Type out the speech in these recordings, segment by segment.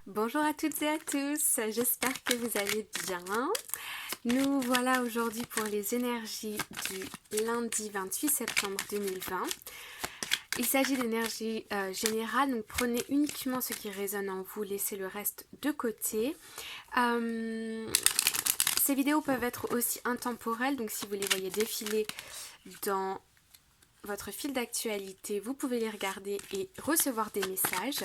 Bonjour à toutes et à tous, j'espère que vous allez bien. Nous voilà aujourd'hui pour les énergies du lundi 28 septembre 2020. Il s'agit d'énergie générale, donc prenez uniquement ce qui résonne en vous, laissez le reste de côté. Ces vidéos peuvent être aussi intemporelles, donc si vous les voyez défiler dans votre fil d'actualité, vous pouvez les regarder et recevoir des messages.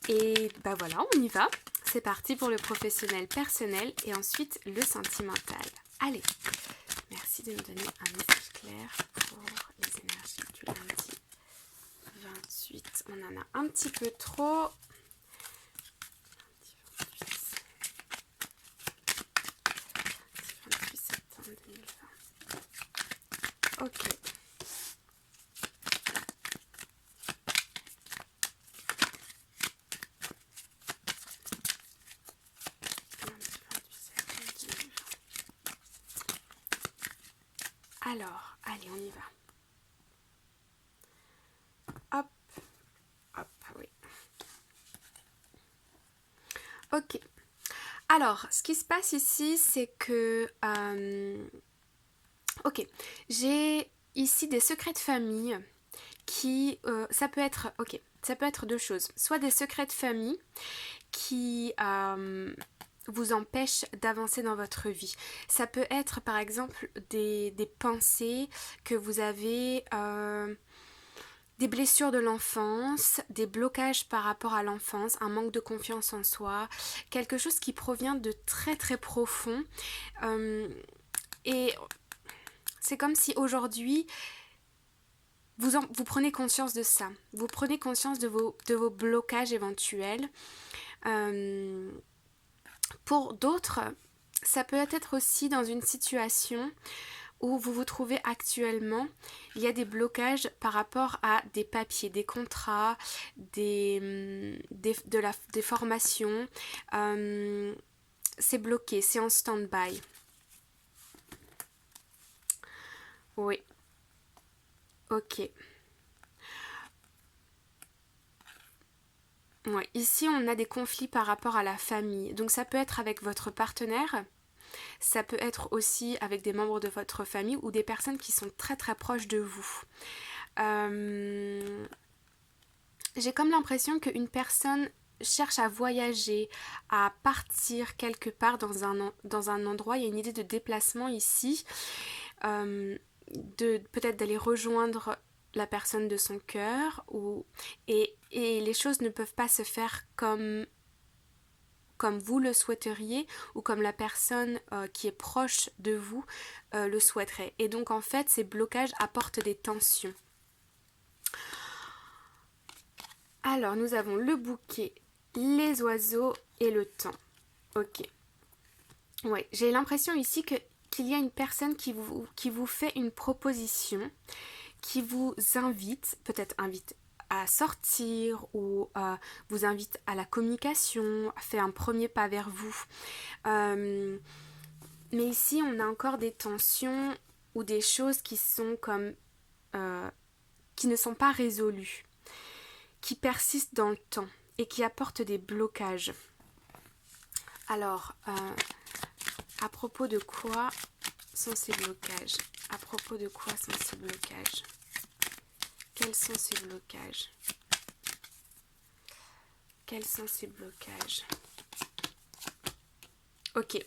Et bah voilà, on y va. C'est parti pour le professionnel personnel et ensuite le sentimental. Allez, merci de me donner un message clair pour les énergies du lundi 28. On en a un petit peu trop. Lundi 28 septembre 2020. Ok. Alors, allez, on y va. Hop, hop, oui. Ok. Alors, ce qui se passe ici, c'est que... ok, j'ai ici des secrets de famille qui... ça peut être... Ok, ça peut être deux choses. Soit des secrets de famille qui... vous empêche d'avancer dans votre vie. Ça peut être par exemple des pensées que vous avez, des blessures de l'enfance, des blocages par rapport à l'enfance, un manque de confiance en soi, quelque chose qui provient de très très profond. Et c'est comme si aujourd'hui vous prenez conscience de ça, vous prenez conscience de vos blocages éventuels. Pour d'autres, ça peut être aussi dans une situation où vous vous trouvez actuellement, il y a des blocages par rapport à des papiers, des contrats, des formations. C'est bloqué, c'est en stand-by. Oui. Ok. Ouais. Ici, on a des conflits par rapport à la famille. Donc ça peut être avec votre partenaire. Ça peut être aussi avec des membres de votre famille ou des personnes qui sont très très proches de vous. J'ai comme l'impression qu'une personne cherche à voyager, à partir quelque part dans un endroit. Il y a une idée de déplacement ici, peut-être d'aller rejoindre la personne de son cœur, et les choses ne peuvent pas se faire comme vous le souhaiteriez ou comme la personne qui est proche de vous le souhaiterait. Et donc en fait, ces blocages apportent des tensions. Alors nous avons le bouquet, les oiseaux et le temps. Ok. Ouais, j'ai l'impression ici qu'il y a une personne qui vous fait une proposition, qui vous invite, peut-être invite à sortir ou vous invite à la communication, à faire un premier pas vers vous. Mais ici, on a encore des tensions ou des choses qui sont comme... qui ne sont pas résolues, qui persistent dans le temps et qui apportent des blocages. Alors, à propos de quoi sont ces blocages? À propos de quoi sont ces blocages? Quels sont ces blocages? Quels sont ces blocages? Ok.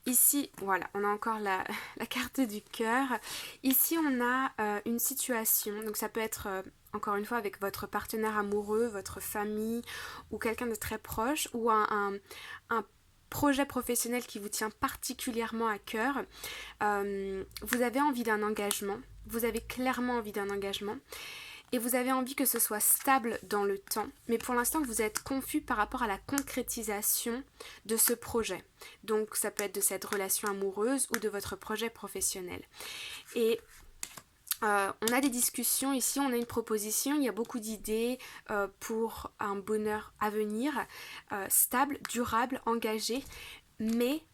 Ici, voilà, on a encore la carte du cœur. Ici, on a une situation, donc ça peut être, encore une fois, avec votre partenaire amoureux, votre famille, ou quelqu'un de très proche, ou un projet professionnel qui vous tient particulièrement à cœur. Vous avez envie d'un engagement, vous avez clairement envie d'un engagement, et vous avez envie que ce soit stable dans le temps, mais pour l'instant vous êtes confus par rapport à la concrétisation de ce projet. Donc ça peut être de cette relation amoureuse ou de votre projet professionnel. Et on a des discussions ici, on a une proposition, il y a beaucoup d'idées pour un bonheur à venir, stable, durable, engagé, mais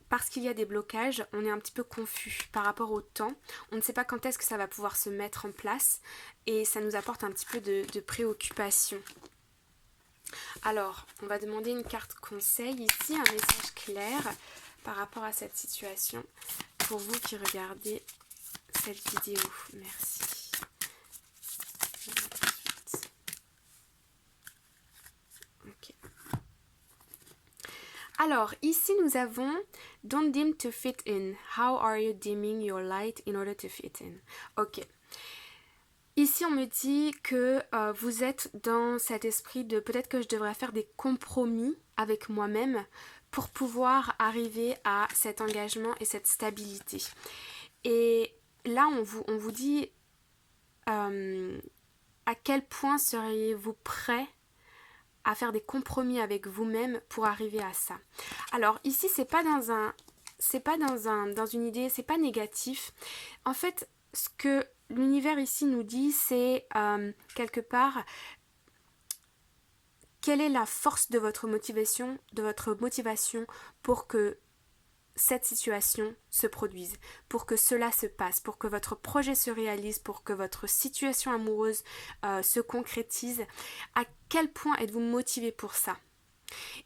parce qu'il y a des blocages, on est un petit peu confus par rapport au temps. On ne sait pas quand est-ce que ça va pouvoir se mettre en place et ça nous apporte un petit peu de préoccupation. Alors, on va demander une carte conseil ici, un message clair par rapport à cette situation pour vous qui regardez cette vidéo. Merci. Ok. Alors, ici nous avons Don't dim to fit in. How are you dimming your light in order to fit in? Ok. Ici, on me dit que vous êtes dans cet esprit de peut-être que je devrais faire des compromis avec moi-même pour pouvoir arriver à cet engagement et cette stabilité. Et là, on vous dit à quel point seriez-vous prêt à faire des compromis avec vous-même pour arriver à ça. Alors ici, c'est pas dans une idée, c'est pas négatif. En fait, ce que l'univers ici nous dit, c'est quelque part quelle est la force de votre motivation pour que cette situation se produise, pour que cela se passe, pour que votre projet se réalise, pour que votre situation amoureuse se concrétise. À quel point êtes-vous motivé pour ça?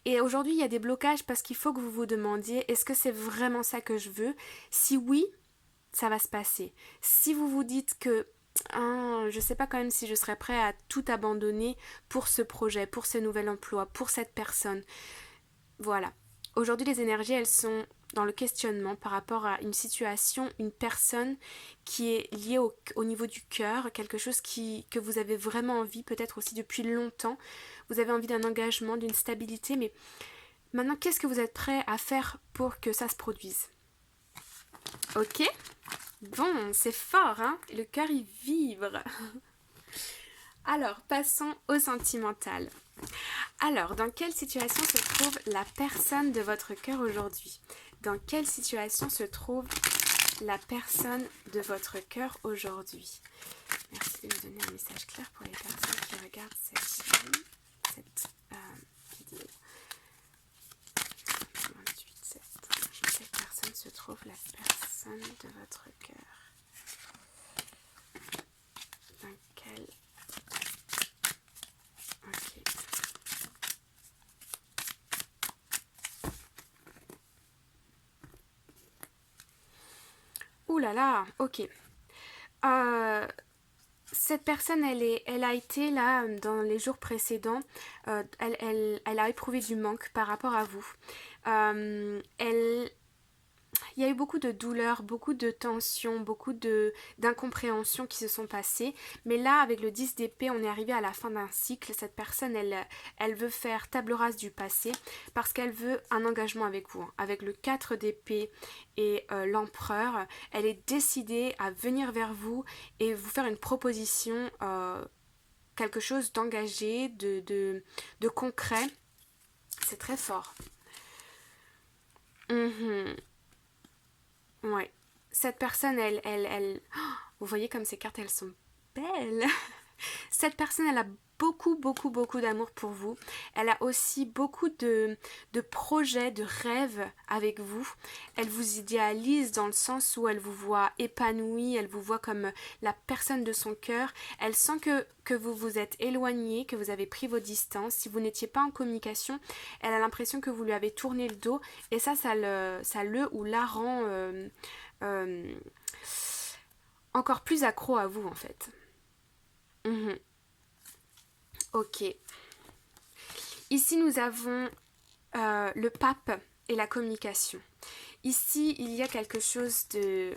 Et aujourd'hui, il y a des blocages parce qu'il faut que vous vous demandiez, est-ce que c'est vraiment ça que je veux? Si oui, ça va se passer. Si vous vous dites que je sais pas quand même si je serais prêt à tout abandonner pour ce projet, pour ce nouvel emploi, pour cette personne. Voilà. Aujourd'hui, les énergies, elles sont dans le questionnement par rapport à une situation, une personne qui est liée au niveau du cœur, quelque chose que vous avez vraiment envie, peut-être aussi depuis longtemps. Vous avez envie d'un engagement, d'une stabilité, mais maintenant, qu'est-ce que vous êtes prêt à faire pour que ça se produise? Ok? Bon, c'est fort, hein? Le cœur, il vibre. Alors, passons au sentimental. Alors, dans quelle situation se trouve la personne de votre cœur aujourd'hui? Dans quelle situation se trouve la personne de votre cœur aujourd'hui? Merci de me donner un message clair pour les personnes qui regardent cette vidéo. 28, dans quelle personne se trouve la personne de votre cœur? Dans quelle... Ok. Ouh là là, ok. Cette personne, elle a été là dans les jours précédents, elle a éprouvé du manque par rapport à vous. Il y a eu beaucoup de douleurs, beaucoup de tensions, beaucoup d'incompréhensions qui se sont passées. Mais là, avec le 10 d'épée, on est arrivé à la fin d'un cycle. Cette personne, elle veut faire table rase du passé parce qu'elle veut un engagement avec vous. Avec le 4 d'épée et l'empereur, elle est décidée à venir vers vous et vous faire une proposition, quelque chose d'engagé, de concret. C'est très fort. Ouais. Cette personne, vous voyez comme ces cartes, elles sont belles. Cette personne, elle a beaucoup d'amour pour vous. Elle a aussi beaucoup de projets, de rêves avec vous. Elle vous idéalise dans le sens où elle vous voit épanouie, elle vous voit comme la personne de son cœur. Elle sent que vous vous êtes éloigné, que vous avez pris vos distances. Si vous n'étiez pas en communication, elle a l'impression que vous lui avez tourné le dos. Et ça le ou la rend encore plus accro à vous en fait. Ok. Ici, nous avons le pape et la communication. Ici, il y a quelque chose de...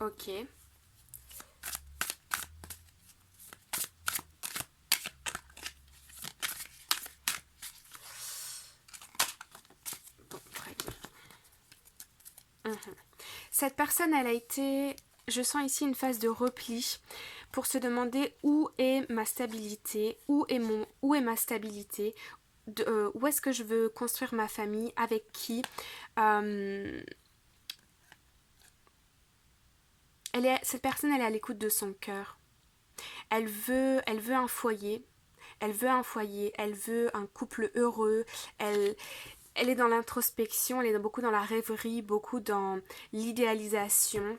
Ok. Bon, très bien. Cette personne, elle a été... Je sens ici une phase de repli pour se demander où est ma stabilité, où est ma stabilité, où est-ce que je veux construire ma famille, avec qui. Cette personne, elle est à l'écoute de son cœur. Elle veut un foyer. Elle veut un couple heureux. Elle est dans l'introspection, elle est beaucoup dans la rêverie, beaucoup dans l'idéalisation.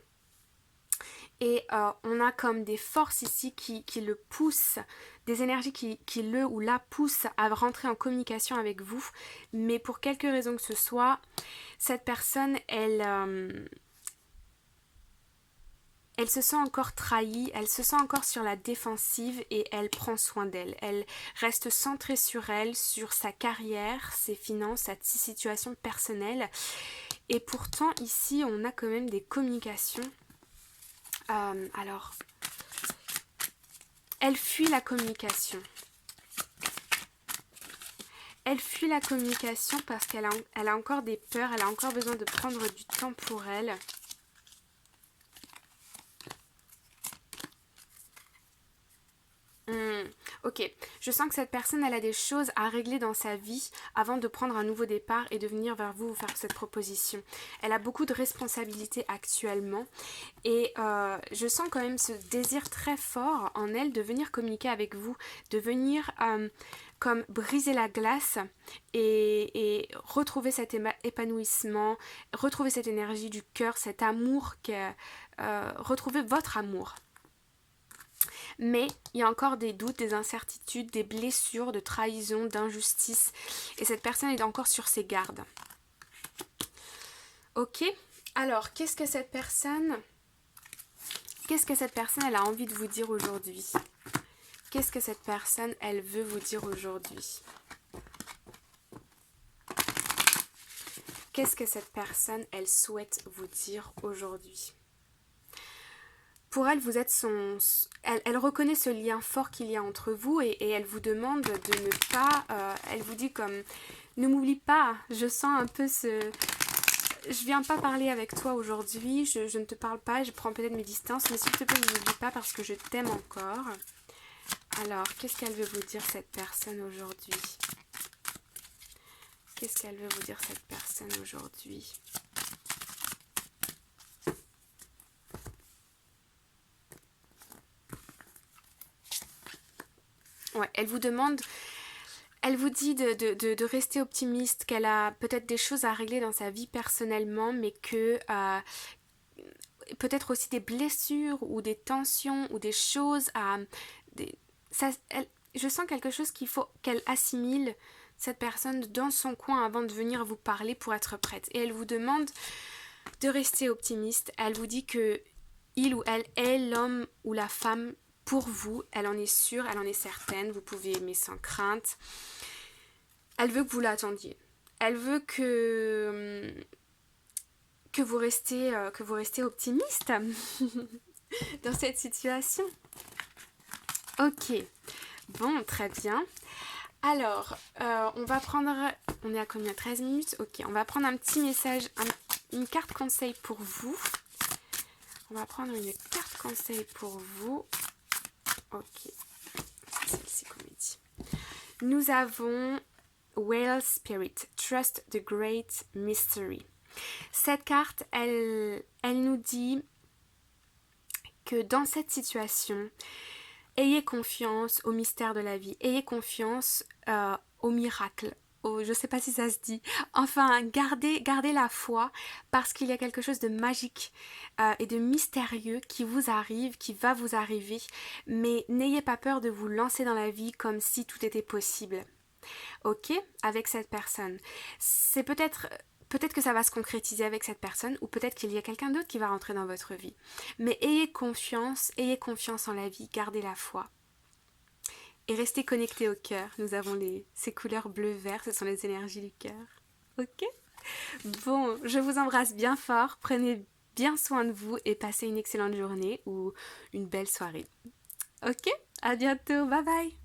Et on a comme des forces ici qui le poussent, des énergies qui le ou la poussent à rentrer en communication avec vous. Mais pour quelque raison que ce soit, cette personne, elle se sent encore trahie, elle se sent encore sur la défensive et elle prend soin d'elle. Elle reste centrée sur elle, sur sa carrière, ses finances, sa situation personnelle. Et pourtant, ici, on a quand même des communications. Alors, elle fuit la communication. Elle fuit la communication parce qu'elle a encore des peurs, elle a encore besoin de prendre du temps pour elle. Ok, je sens que cette personne, elle a des choses à régler dans sa vie avant de prendre un nouveau départ et de venir vers vous faire cette proposition. Elle a beaucoup de responsabilités actuellement et je sens quand même ce désir très fort en elle de venir communiquer avec vous, de venir comme briser la glace et retrouver cet épanouissement, retrouver cette énergie du cœur, cet amour, retrouver votre amour. Mais il y a encore des doutes, des incertitudes, des blessures, de trahison, d'injustice. Et cette personne est encore sur ses gardes. Ok, alors qu'est-ce que cette personne elle a envie de vous dire aujourd'hui? Qu'est-ce que cette personne, elle veut vous dire aujourd'hui? Qu'est-ce que cette personne, elle souhaite vous dire aujourd'hui? Pour elle, vous êtes elle reconnaît ce lien fort qu'il y a entre vous et elle vous demande de ne pas... elle vous dit comme... Ne m'oublie pas, je sens un peu ce... Je viens pas parler avec toi aujourd'hui, je ne te parle pas, je prends peut-être mes distances, mais s'il te plaît, ne m'oublie pas parce que je t'aime encore. Alors, qu'est-ce qu'elle veut vous dire cette personne aujourd'hui? Qu'est-ce qu'elle veut vous dire cette personne aujourd'hui? Ouais, elle vous demande, elle vous dit de rester optimiste, qu'elle a peut-être des choses à régler dans sa vie personnellement, mais que peut-être aussi des blessures ou des tensions ou des choses à... je sens quelque chose qu'il faut qu'elle assimile, cette personne, dans son coin avant de venir vous parler pour être prête. Et elle vous demande de rester optimiste. Elle vous dit que il ou elle est l'homme ou la femme pour vous, elle en est sûre, elle en est certaine, vous pouvez aimer sans crainte. Elle veut que vous l'attendiez. Elle veut que vous restez optimiste dans cette situation. Ok, bon, très bien. Alors, on va prendre... On est à combien? 13 minutes? Ok, on va prendre un petit message, une carte conseil pour vous. On va prendre une carte conseil pour vous. Ok, celle-ci qu'on me dit. Nous avons Whale Spirit, Trust the Great Mystery. Cette carte, elle nous dit que dans cette situation, ayez confiance au mystère de la vie, ayez confiance au miracle. Je ne sais pas si ça se dit. Enfin, gardez la foi parce qu'il y a quelque chose de magique et de mystérieux qui vous arrive, qui va vous arriver. Mais n'ayez pas peur de vous lancer dans la vie comme si tout était possible. Ok, avec cette personne. C'est peut-être que ça va se concrétiser avec cette personne ou peut-être qu'il y a quelqu'un d'autre qui va rentrer dans votre vie. Mais ayez confiance en la vie, gardez la foi. Et restez connectés au cœur. Nous avons ces couleurs bleu-vert, ce sont les énergies du cœur. Ok? Bon, je vous embrasse bien fort, prenez bien soin de vous et passez une excellente journée ou une belle soirée. Ok? À bientôt, bye bye!